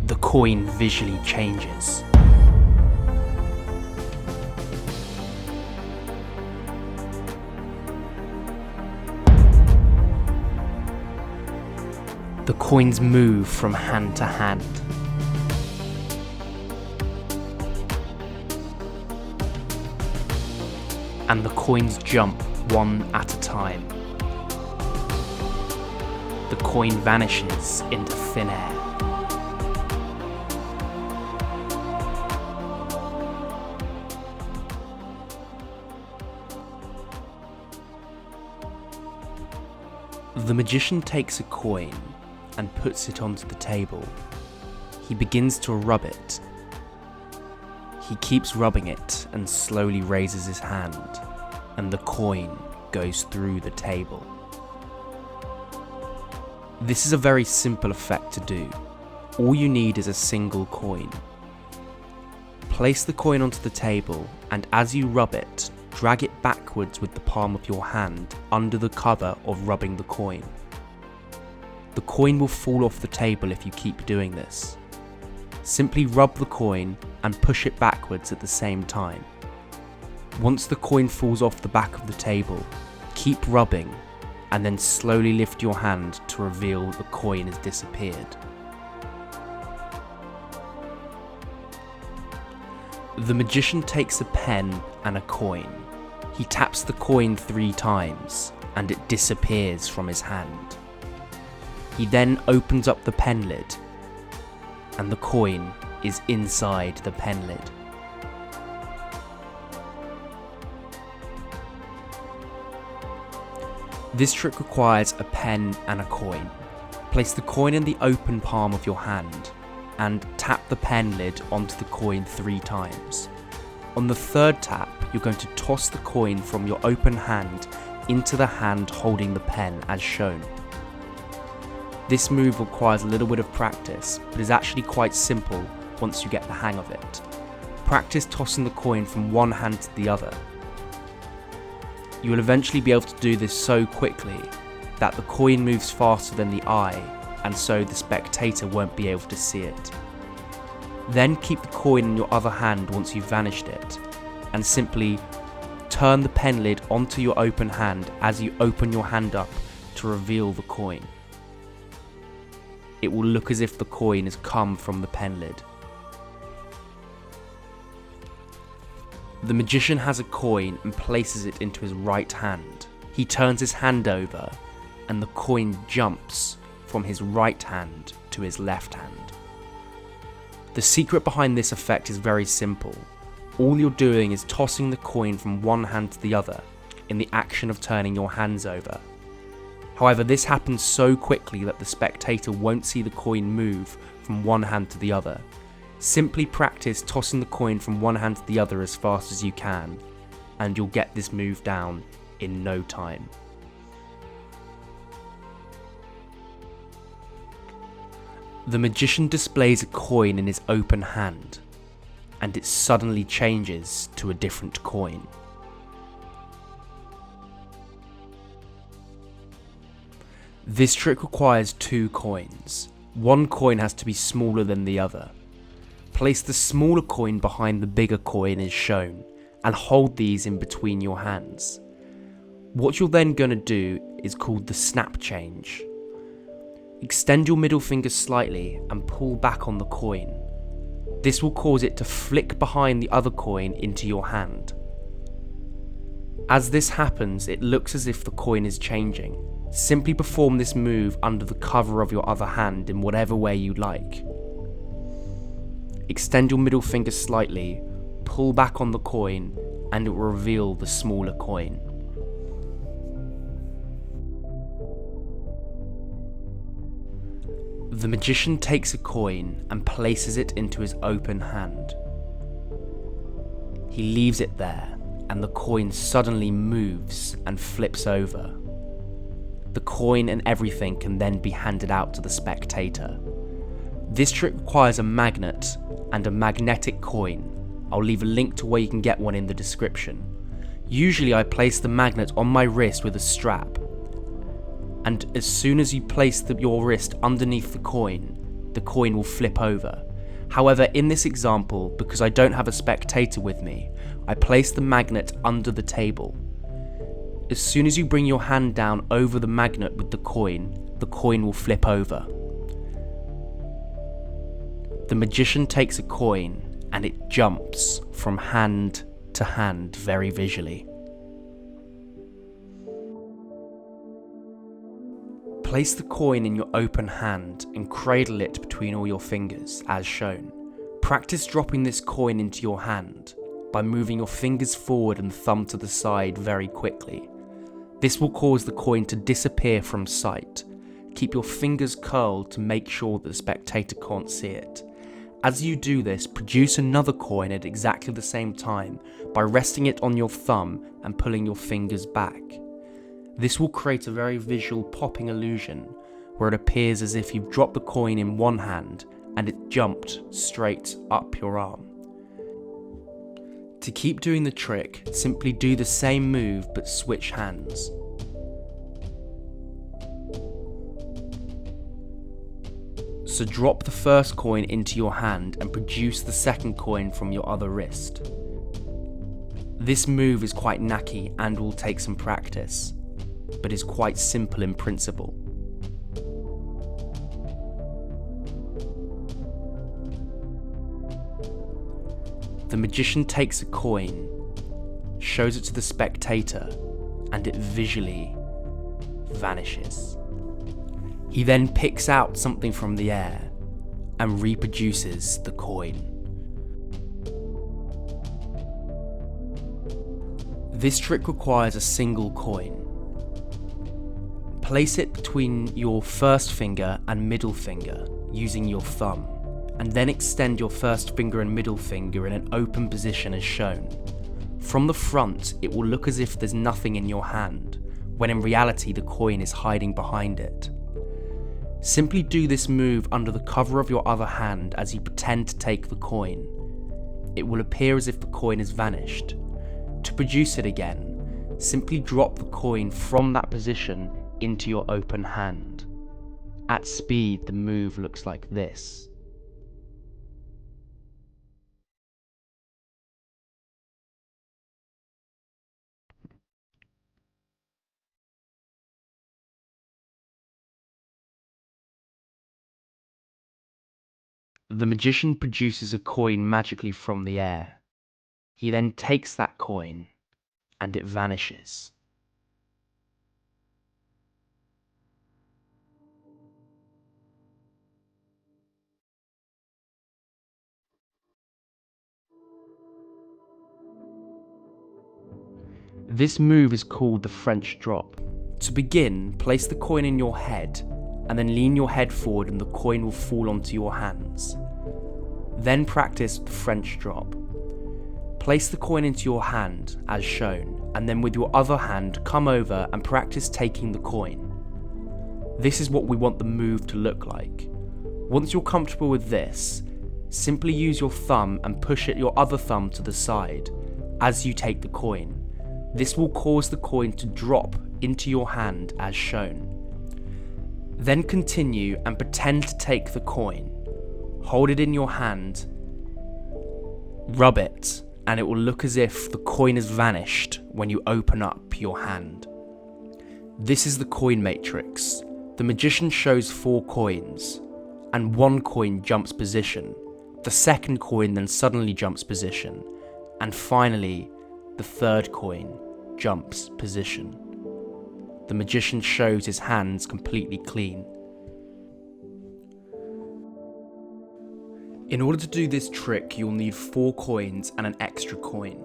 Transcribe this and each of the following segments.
the coin visually changes. The coins move from hand to hand. And the coins jump one at a time. The coin vanishes into thin air. The magician takes a coin and puts it onto the table. He begins to rub it. He keeps rubbing it and slowly raises his hand, and the coin goes through the table. This is a very simple effect to do. All you need is a single coin. Place the coin onto the table, and as you rub it, drag it backwards with the palm of your hand under the cover of rubbing the coin. The coin will fall off the table if you keep doing this. Simply rub the coin and push it backwards at the same time. Once the coin falls off the back of the table, keep rubbing and then slowly lift your hand to reveal the coin has disappeared. The magician takes a pen and a coin. He taps the coin 3 times and it disappears from his hand. He then opens up the pen lid and the coin is inside the pen lid. This trick requires a pen and a coin. Place the coin in the open palm of your hand and tap the pen lid onto the coin 3 times. On the 3rd tap, you're going to toss the coin from your open hand into the hand holding the pen as shown. This move requires a little bit of practice, but is actually quite simple once you get the hang of it. Practice tossing the coin from one hand to the other. You will eventually be able to do this so quickly that the coin moves faster than the eye, and so the spectator won't be able to see it. Then keep the coin in your other hand once you've vanished it, and simply turn the pen lid onto your open hand as you open your hand up to reveal the coin. It will look as if the coin has come from the pen lid. The magician has a coin and places it into his right hand. He turns his hand over and the coin jumps from his right hand to his left hand. The secret behind this effect is very simple. All you're doing is tossing the coin from one hand to the other in the action of turning your hands over. However, this happens so quickly that the spectator won't see the coin move from one hand to the other. Simply practice tossing the coin from one hand to the other as fast as you can, and you'll get this move down in no time. The magician displays a coin in his open hand, and it suddenly changes to a different coin. This trick requires 2 coins. One coin has to be smaller than the other. Place the smaller coin behind the bigger coin as shown, and hold these in between your hands. What you're then going to do is called the snap change. Extend your middle finger slightly and pull back on the coin. This will cause it to flick behind the other coin into your hand. As this happens, it looks as if the coin is changing. Simply perform this move under the cover of your other hand in whatever way you like. Extend your middle finger slightly, pull back on the coin, and it will reveal the smaller coin. The magician takes a coin and places it into his open hand. He leaves it there, and the coin suddenly moves and flips over. The coin and everything can then be handed out to the spectator. This trick requires a magnet and a magnetic coin. I'll leave a link to where you can get one in the description. Usually I place the magnet on my wrist with a strap, and as soon as you place your wrist underneath the coin, the coin will flip over. However, in this example, because I don't have a spectator with me, I place the magnet under the table. As soon as you bring your hand down over the magnet with the coin will flip over. The magician takes a coin and it jumps from hand to hand very visually. Place the coin in your open hand and cradle it between all your fingers, as shown. Practice dropping this coin into your hand by moving your fingers forward and thumb to the side very quickly. This will cause the coin to disappear from sight. Keep your fingers curled to make sure that the spectator can't see it. As you do this, produce another coin at exactly the same time by resting it on your thumb and pulling your fingers back. This will create a very visual popping illusion where it appears as if you've dropped the coin in one hand and it jumped straight up your arm. To keep doing the trick, simply do the same move but switch hands. So drop the first coin into your hand and produce the second coin from your other wrist. This move is quite knacky and will take some practice, but is quite simple in principle. The magician takes a coin, shows it to the spectator, and it visually vanishes. He then picks out something from the air and reproduces the coin. This trick requires a single coin. Place it between your first finger and middle finger using your thumb, and then extend your first finger and middle finger in an open position as shown. From the front, it will look as if there's nothing in your hand, when in reality the coin is hiding behind it. Simply do this move under the cover of your other hand as you pretend to take the coin. It will appear as if the coin has vanished. To produce it again, simply drop the coin from that position into your open hand. At speed, the move looks like this. The magician produces a coin magically from the air. He then takes that coin and it vanishes. This move is called the French drop. To begin, place the coin in your head and then lean your head forward and the coin will fall onto your hands. Then practice the French drop. Place the coin into your hand, as shown, and then with your other hand come over and practice taking the coin. This is what we want the move to look like. Once you're comfortable with this, simply use your thumb and push your other thumb to the side as you take the coin. This will cause the coin to drop into your hand as shown. Then continue and pretend to take the coin. Hold it in your hand, rub it, and it will look as if the coin has vanished when you open up your hand. This is the coin matrix. The magician shows 4 coins, and 1 coin jumps position. The second coin then suddenly jumps position, and finally, the third coin jumps position. The magician shows his hands completely clean. In order to do this trick, you'll need 4 coins and an extra coin.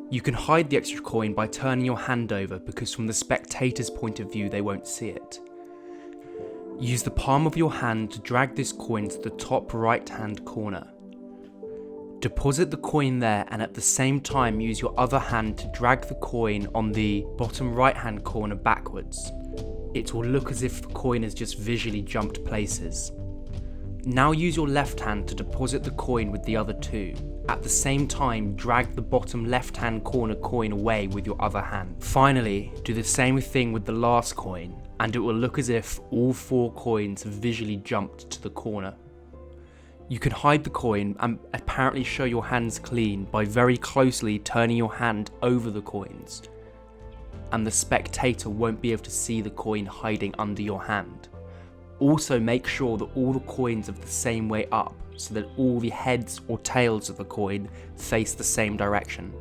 You can hide the extra coin by turning your hand over because from the spectator's point of view they won't see it. Use the palm of your hand to drag this coin to the top right hand corner. Deposit the coin there and at the same time use your other hand to drag the coin on the bottom right hand corner backwards. It will look as if the coin has just visually jumped places. Now use your left hand to deposit the coin with the other 2. At the same time, drag the bottom left-hand corner coin away with your other hand. Finally, do the same thing with the last coin and it will look as if all 4 coins have visually jumped to the corner. You can hide the coin and apparently show your hands clean by very closely turning your hand over the coins, and the spectator won't be able to see the coin hiding under your hand. Also make sure that all the coins are the same way up, so that all the heads or tails of the coin face the same direction.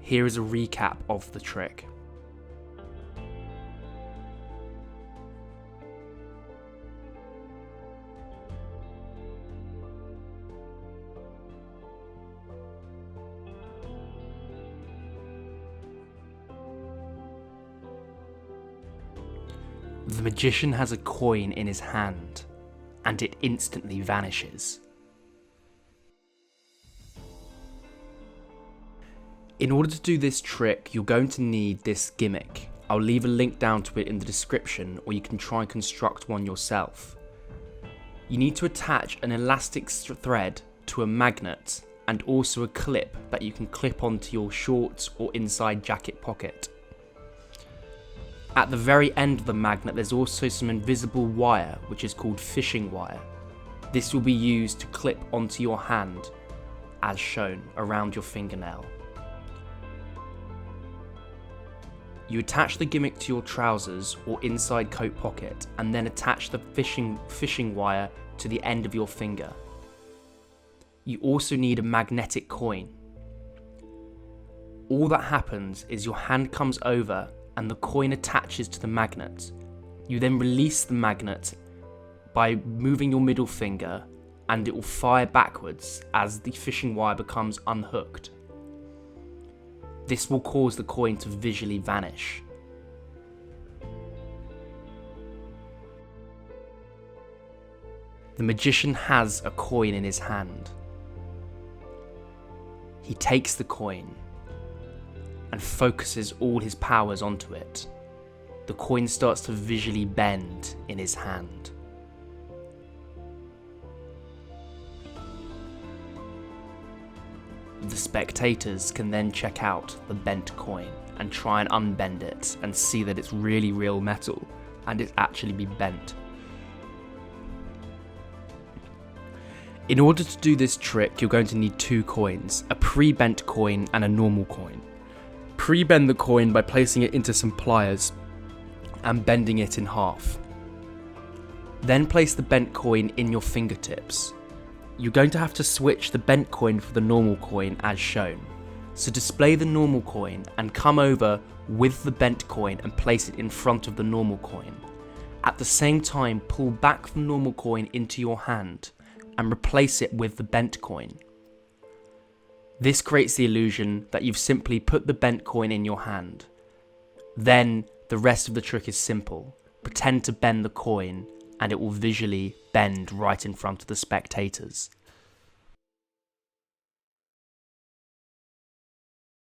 Here is a recap of the trick. The magician has a coin in his hand, and it instantly vanishes. In order to do this trick, you're going to need this gimmick. I'll leave a link down to it in the description, or you can try and construct one yourself. You need to attach an elastic thread to a magnet, and also a clip that you can clip onto your shorts or inside jacket pocket. At the very end of the magnet there's also some invisible wire which is called fishing wire. This will be used to clip onto your hand as shown around your fingernail. You attach the gimmick to your trousers or inside coat pocket and then attach the fishing wire to the end of your finger. You also need a magnetic coin. All that happens is your hand comes over and the coin attaches to the magnet. You then release the magnet by moving your middle finger and it will fire backwards as the fishing wire becomes unhooked. This will cause the coin to visually vanish. The magician has a coin in his hand. He takes the coin and focuses all his powers onto it. The coin starts to visually bend in his hand. The spectators can then check out the bent coin and try and unbend it and see that it's really real metal and it's actually been bent. In order to do this trick, you're going to need 2 coins, a pre-bent coin and a normal coin. Pre-bend the coin by placing it into some pliers and bending it in half. Then place the bent coin in your fingertips. You're going to have to switch the bent coin for the normal coin as shown. So display the normal coin and come over with the bent coin and place it in front of the normal coin. At the same time, pull back the normal coin into your hand and replace it with the bent coin. This creates the illusion that you've simply put the bent coin in your hand. Then the rest of the trick is simple. Pretend to bend the coin and it will visually bend right in front of the spectators.